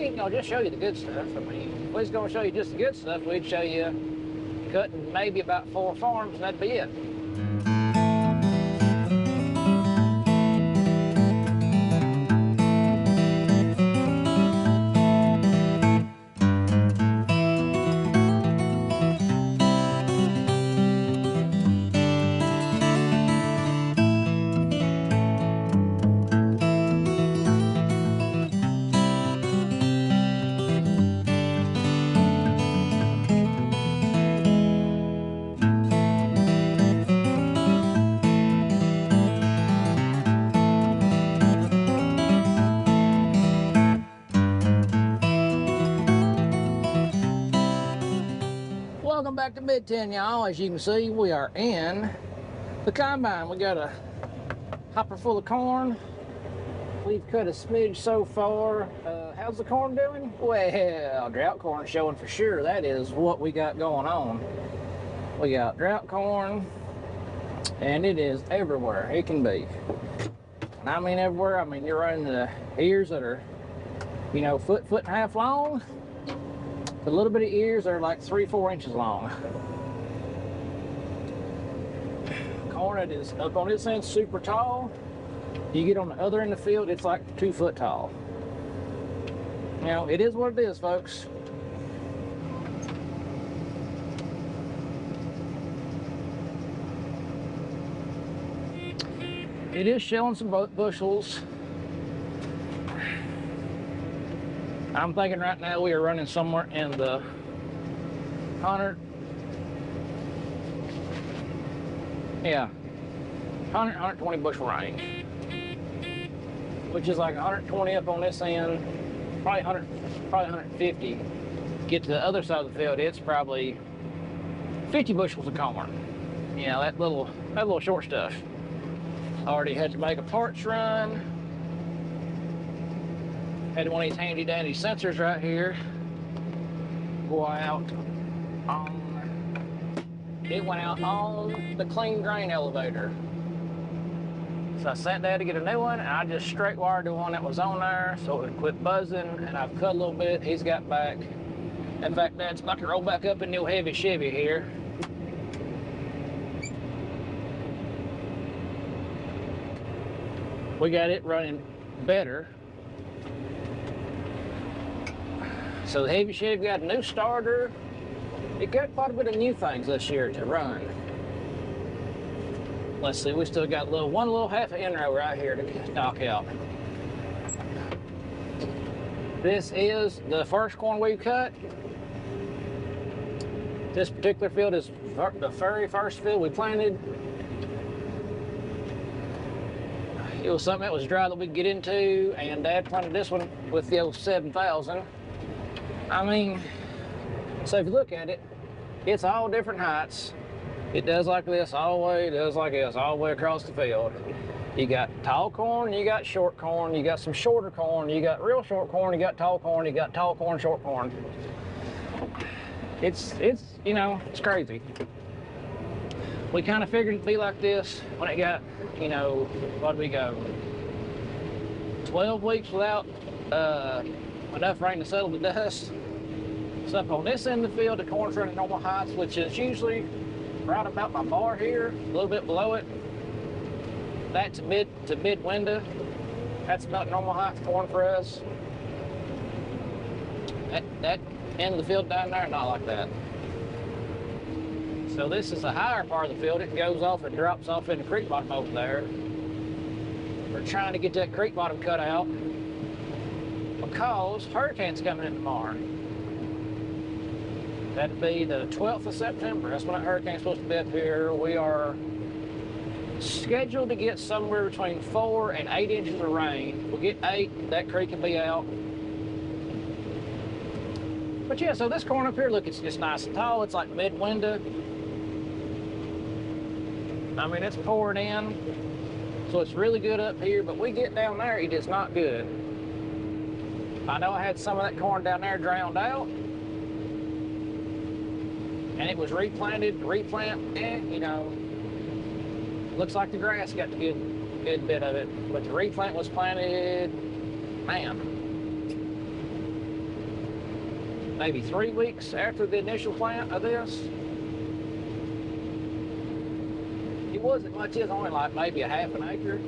ain't gonna just show you the good stuff. I mean, if we was gonna show you just the good stuff, we'd show you cutting maybe about 4 farms and that'd be it. Welcome back to Mid-10, y'all. As you can see, we are in the combine. We got a hopper full of corn. We've cut a smidge so far. How's the corn doing? Well, drought corn showing for sure. That is what we got going on. We got drought corn, and it is everywhere it can be. And I mean everywhere. I mean, you're running the ears that are, you know, foot and a half long. The little bitty ears are like 3-4 inches long. Corn that is up on this end super tall. You get on the other end of the field, it's like 2 foot tall. You know, it is what it is, folks. It is showing some bushels. I'm thinking right now we are running somewhere in the 120 bushel range, which is like 120 up on this end, probably 150. Get to the other side of the field, it's probably 50 bushels of corn. You know, that little short stuff. Already had to make a parts run. Had one of these handy dandy sensors right here go out on, it went out on the clean drain elevator. So I sent Dad to get a new one, and I just straight wired the one that was on there so it would quit buzzing, and I've cut a little bit. He's got back. In fact, Dad's about to roll back up in the heavy Chevy here. We got it running better. So the heavy Chevy got a new starter. It got quite a bit of new things this year to run. Let's see, we still got one little half an row right here to knock out. This is the first corn we cut. This particular field is the very first field we planted. It was something that was dry that we could get into, and Dad planted this one with the old 7000. I mean, so if you look at it, it's all different heights. It does like this all the way, it does like this all the way across the field. You got tall corn, you got short corn, you got some shorter corn, you got real short corn, you got tall corn, you got tall corn, short corn. It's you know, it's crazy. We kind of figured it'd be like this when it got, you know, what did we go? 12 weeks without enough rain to settle the dust. So up on this end of the field, the corn's running normal heights, which is usually right about my bar here, a little bit below it. That's mid window. That's about normal height corn for us. That end of the field down there, not like that. So this is the higher part of the field. It goes off, it drops off in the creek bottom over there. We're trying to get that creek bottom cut out because hurricane's coming in tomorrow. That'd be the 12th of September. That's when that hurricane's supposed to be up here. We are scheduled to get somewhere between 4 and 8 inches of rain. We'll get 8, that creek will be out. But yeah, so this corn up here, look, it's just nice and tall. It's like mid-window. I mean, it's pouring in, so it's really good up here, but we get down there, it is not good. I know I had some of that corn down there drowned out, and it was replanted, you know, looks like the grass got the good bit of it, but the replant was planted, man. maybe 3 weeks after the initial plant of this. It wasn't much, it was only like maybe a half an acre.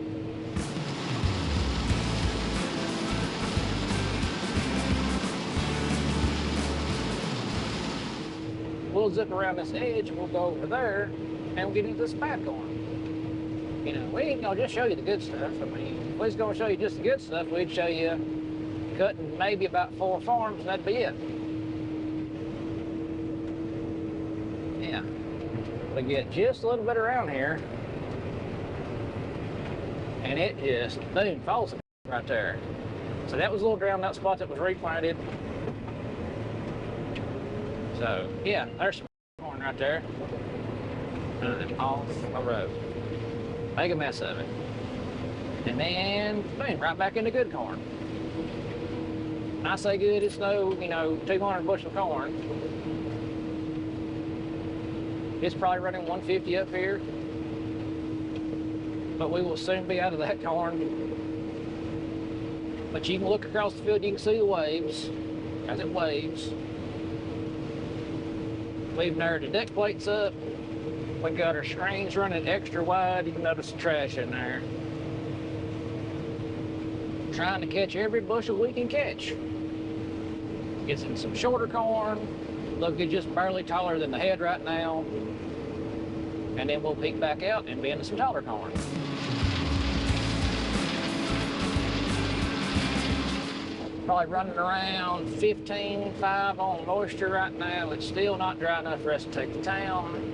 We'll zip around this edge and we'll go over there and we'll get into this bad corn. You know, we ain't gonna just show you the good stuff. I mean, if we was gonna show you just the good stuff, we'd show you cutting maybe about 4 farms and that'd be it. Yeah, we get just a little bit around here and it just, boom, falls right there. So that was a little drowned out spot that was replanted. So yeah, there's some corn right there. And off the road. Make a mess of it. And then, boom, right back into good corn. When I say good, it's no, 200 bushel corn. It's probably running 150 up here. But we will soon be out of that corn. But you can look across the field, you can see the waves as it waves. We've narrowed the deck plates up. We got our screens running extra wide. You can notice the trash in there. Trying to catch every bushel we can catch. Getting some shorter corn. Look, it's just barely taller than the head right now. And then we'll peek back out and be into some taller corn. Probably running around 15.5 on moisture right now. It's still not dry enough for us to take the town.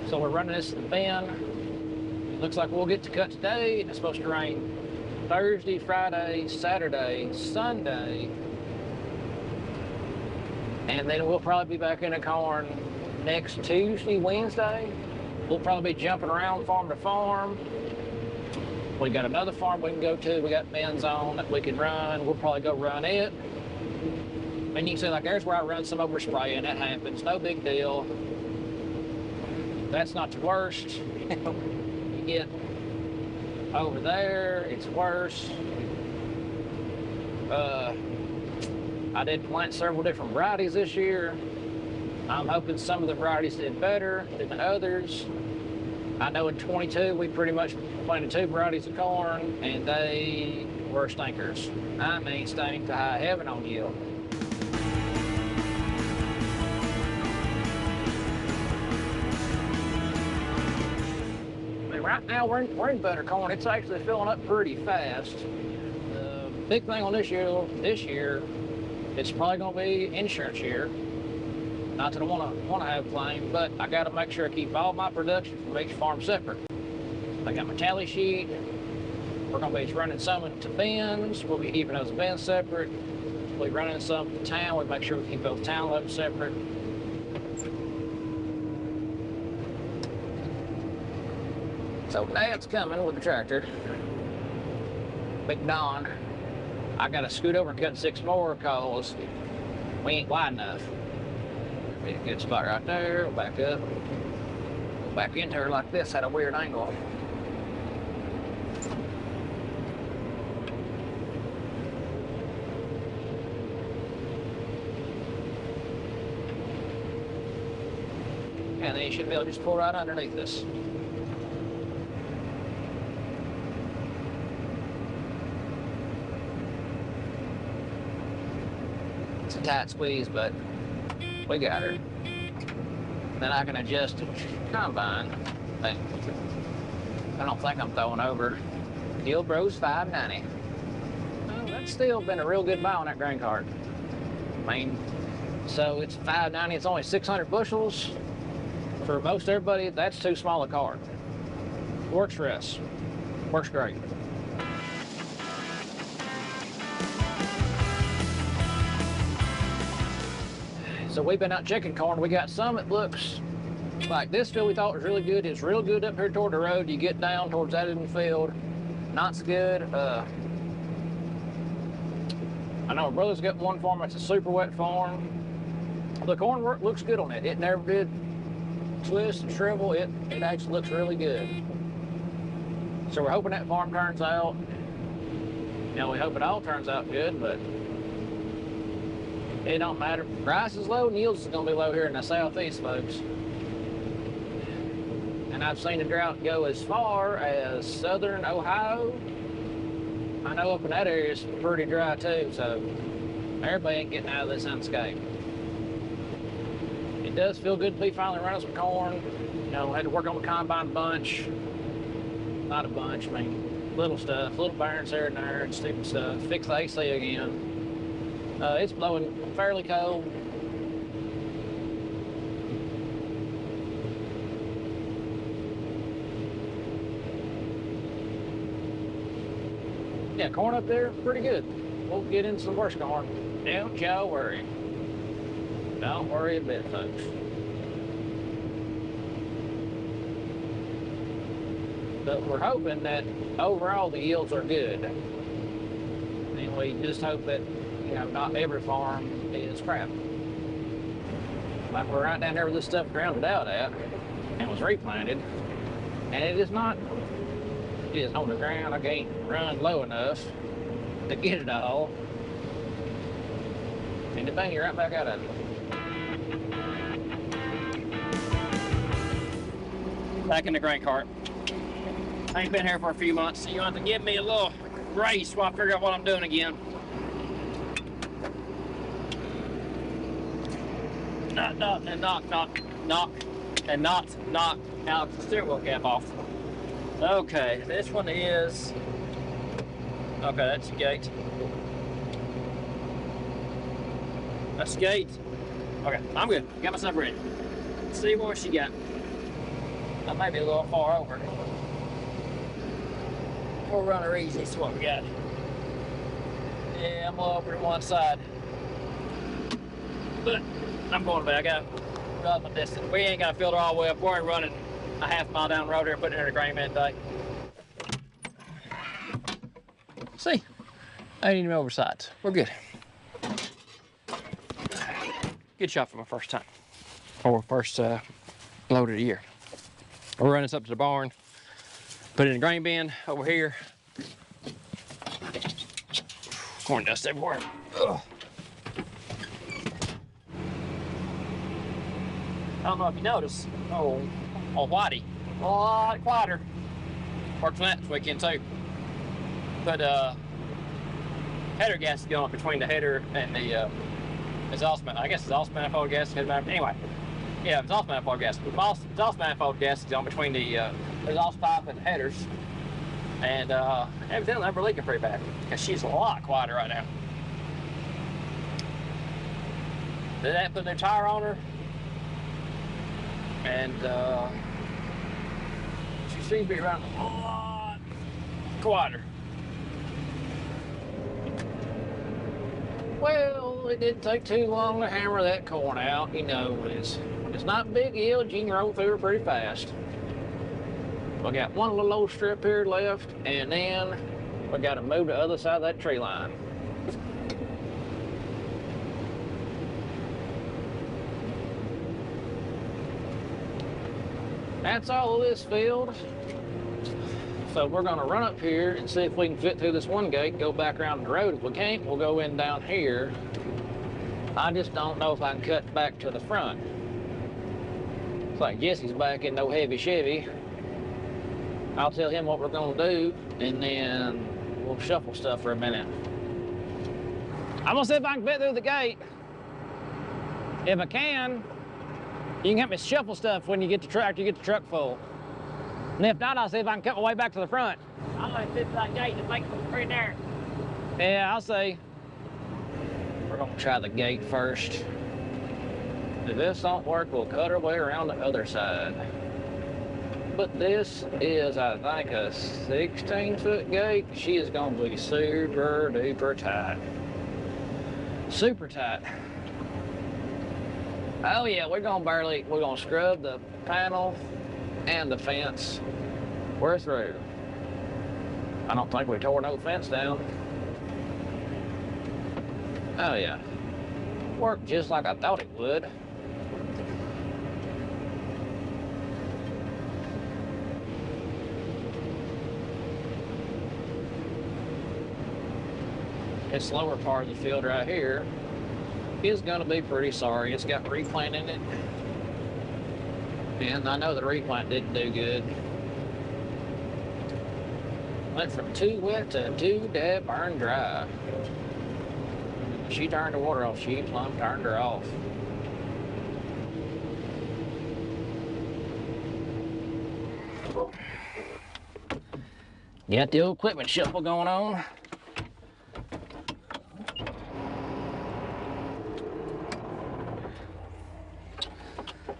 So we're running this to the bin. It looks like we'll get to cut today. It's supposed to rain Thursday, Friday, Saturday, Sunday. And then we'll probably be back in the corn next Tuesday, Wednesday. We'll probably be jumping around farm to farm. We got another farm we can go to. We got bins on that we can run. We'll probably go run it. And you can see, like, there's where I run some overspray, and that happens. No big deal. That's not the worst. You get over there, it's worse. I did plant several different varieties this year. I'm hoping some of the varieties did better than others. I know in 22 we pretty much planted 2 varieties of corn and they were stinkers. I mean, stink to high heaven on yield. I mean, right now we're in better corn. It's actually filling up pretty fast. The big thing on this year, it's probably going to be insurance year. Not that I want to have a claim, but I got to make sure I keep all my production from each farm separate. I got my tally sheet. We're going to be running some into bins. We'll be keeping those bins separate. We'll be running some to town. We make sure we keep those town loads separate. So Dad's coming with the tractor. Big Don. I got to scoot over and cut 6 more because we ain't wide enough. Be a good spot right there. We'll back up. Go back into her like this at a weird angle. And then you should be able to just pull right underneath this. It's a tight squeeze, but we got her. Then I can adjust the combine. I don't think I'm throwing over. Gilbro's 590. Well, that's still been a real good buy on that grain cart. I mean, so it's 590. It's only 600 bushels. For most everybody, that's too small a cart. Works for us. Works great. So we've been out checking corn. We got some that looks like this field we thought was really good. It's real good up here toward the road. You get down towards that end of the field, not so good. I know my brother's got one farm that's a super wet farm. The corn work looks good on it. It never did twist and shrivel. It actually looks really good. So we're hoping that farm turns out. You know, we hope it all turns out good, but It don't matter. Price is low and yields is gonna be low here in the southeast, folks. And I've seen the drought go as far as southern Ohio. I know up in that area it's pretty dry too, so everybody ain't getting out of this unscathed. It does feel good to be finally running some corn. You know, had to work on the combine a bunch. Not a bunch, I mean, little stuff, little burns here and there and stupid stuff. Fix the AC again. It's blowing fairly cold. Yeah, corn up there, pretty good. We'll get into some worse corn. Don't y'all worry. Don't worry a bit, folks. But we're hoping that overall the yields are good. And we just hope that, you know, not every farm is crap. Like we're right down there where this stuff grounded out at and was replanted. And it is not. It is on the ground. I can't run low enough to get it all. And then bang you right back out of it. Back in the grain cart. I ain't been here for a few months, so you have to give me a little grace while I figure out what I'm doing again. Knock, Alex, the steering wheel cap off. Okay, this one is, okay, that's the gate. That's the gate. Okay, I'm good. Got myself ready. Let's see what she got. That might be a little far over. We'll run her easy, see what we got. Yeah, I'm over to one side. But I'm going back out. Got my distance. We ain't gonna filter all the way up. We're running a half mile down the road here, putting it in a grain bin today. See, I ain't even over sides. We're good. Good shot for my first time, or first load of the year. We're running this up to the barn, put it in a grain bin over here. Corn dust everywhere. Ugh. I don't know if you noticed. Oh, Whitey, a lot quieter. Worked for that this weekend too. But header gas is going between the header and the exhaust manifold. I guess exhaust manifold gas. Anyway, yeah, exhaust manifold gas. Exhaust manifold gas is on between the exhaust pipe and the headers, and evidently they're leaking pretty bad because she's a lot quieter right now. Did that put a new tire on her? And she seems to be running a lot quieter. Well, it didn't take too long to hammer that corn out. You know, it's not big yield. You can roll through her pretty fast. We got one little old strip here left, and then we got to move the other side of that tree line. That's all of this field. So we're gonna run up here and see if we can fit through this one gate, go back around the road. If we can't, we'll go in down here. I just don't know if I can cut back to the front. It's like Jesse's back in no heavy Chevy. I'll tell him what we're gonna do, and then we'll shuffle stuff for a minute. I'm gonna see if I can fit through the gate. If I can, you can help me shuffle stuff when you get the tractor, you get the truck full. And if not, I'll see if I can cut my way back to the front. I'm gonna fit that gate and make it right there. Yeah, I'll see. We're gonna try the gate first. If this don't work, we'll cut our way around the other side. But this is, I think, a 16-foot gate. She is gonna be super duper tight. Super tight. Oh yeah, we're gonna scrub the panel and the fence. We're through. I don't think we tore no fence down. Oh yeah. Worked just like I thought it would. This lower part of the field right here, is going to be pretty sorry. It's got replant in it. And I know the replant didn't do good. Went from too wet to too dead burn dry. She turned the water off. She plumb turned her off. Got the old equipment shuffle going on.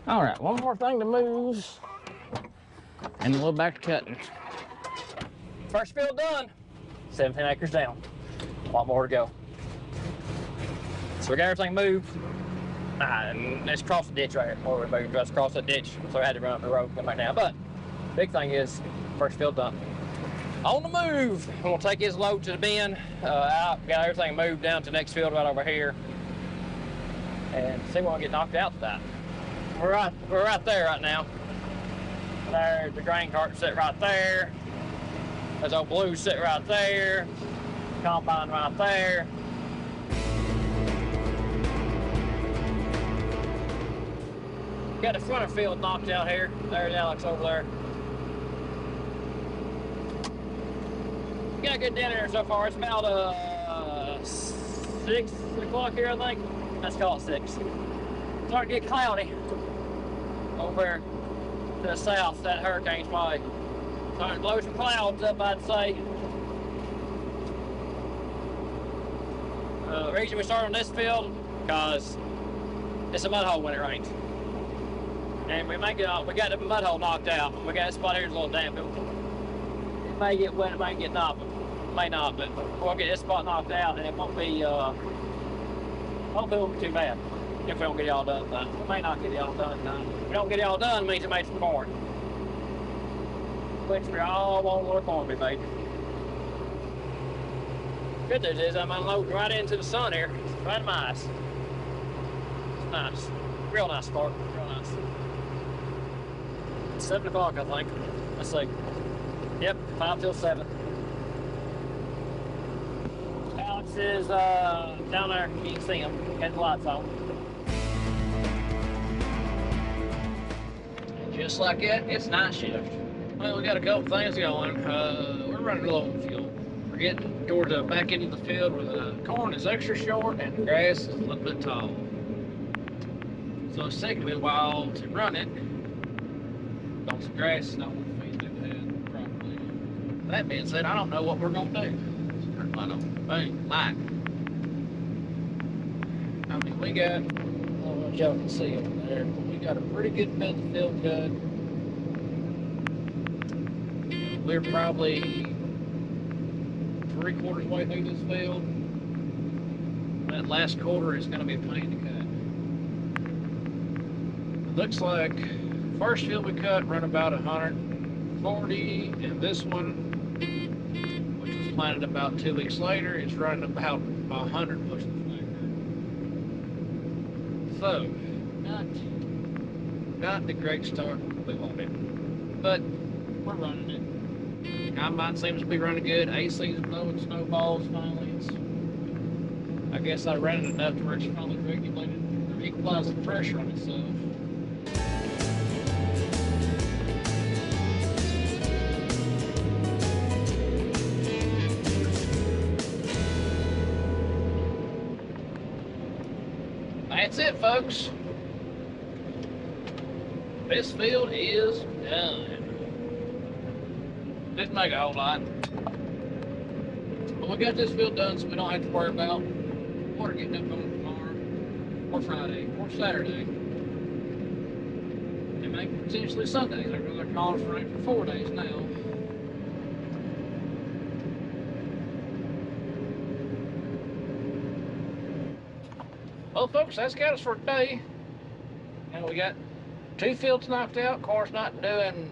All right, one more thing to move, and then we'll back to cutting. First field done. 17 acres down. A lot more to go. So we got everything moved. And let's cross the ditch right here. Or we moved just across the ditch, so I had to run up the road and come back down. But big thing is, first field done. On the move. We'll take his load to the bin, out, got everything moved down to the next field right over here, and see what we get knocked out today. We're right there right now. There's the grain cart sit right there. There's old blue sit right there. Combine right there. Got the front of the field knocked out here. There's Alex over there. Got a good dinner so far. It's about 6 o'clock here, I think. Let's call it 6. Starting to get cloudy over there to the south, that hurricane's way. Starting to blow some clouds up, I'd say. The reason we started on this field, because it's a mud hole when it rains. And we got the mud hole knocked out. We got this spot here, a little damp. It may get wet, it may get not, but may not, but we'll get this spot knocked out, and it won't be, hopefully it won't be too bad if we don't get it all done. But we may not get it all done. If we don't get it all done, it means we made some corn. Which we all want more corn to be made. Good news is I'm unloading right into the sun here, right in my eyes. It's nice. Real nice spot, real nice. It's 7 o'clock, I think. Let's see. Yep, 5 till 7. Alex is down there. You can see him. Got the lights on. And just like that, it's night shift. Well, we got a couple things going. We're running low on fuel. We're getting towards the back end of the field where the corn is extra short and the grass is a little bit tall. So it's taking me a while to run it. Because the grass is not going to feed through the head properly. That being said, I don't know what we're going to do. I don't like. I mean, we got, I don't know if y'all can see over there, but we got a pretty good bit of field cut. We're probably 3/4 way through this field. That last quarter is going to be a pain to cut. Looks like first field we cut run about 140, and this one, which was planted about 2 weeks later, is running about 100 bushels an acre. So, not the great start we wanted, but we're running it. Combine seems to be running good. AC's blowing snowballs finally. I guess I ran it enough to where it's finally regulated or equalized the pressure on itself. That's it, folks. This field is done. Didn't make a whole lot. But we got this field done so we don't have to worry about water getting up on tomorrow, or Friday, or Saturday. And maybe potentially Sundays. They're calling for rain for 4 days now. Well, folks, that's got us for today. And we got 2 fields knocked out. Corn's not doing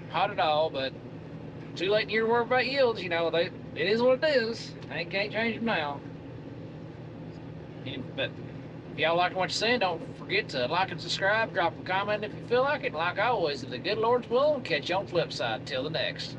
hot at all, but too late in the year to worry about yields. You know, it is what it is. They can't change them now. But if y'all like what you're saying, don't forget to like and subscribe. Drop a comment if you feel like it. And like always, if the good Lord's will, we'll catch you on the flip side. Till the next.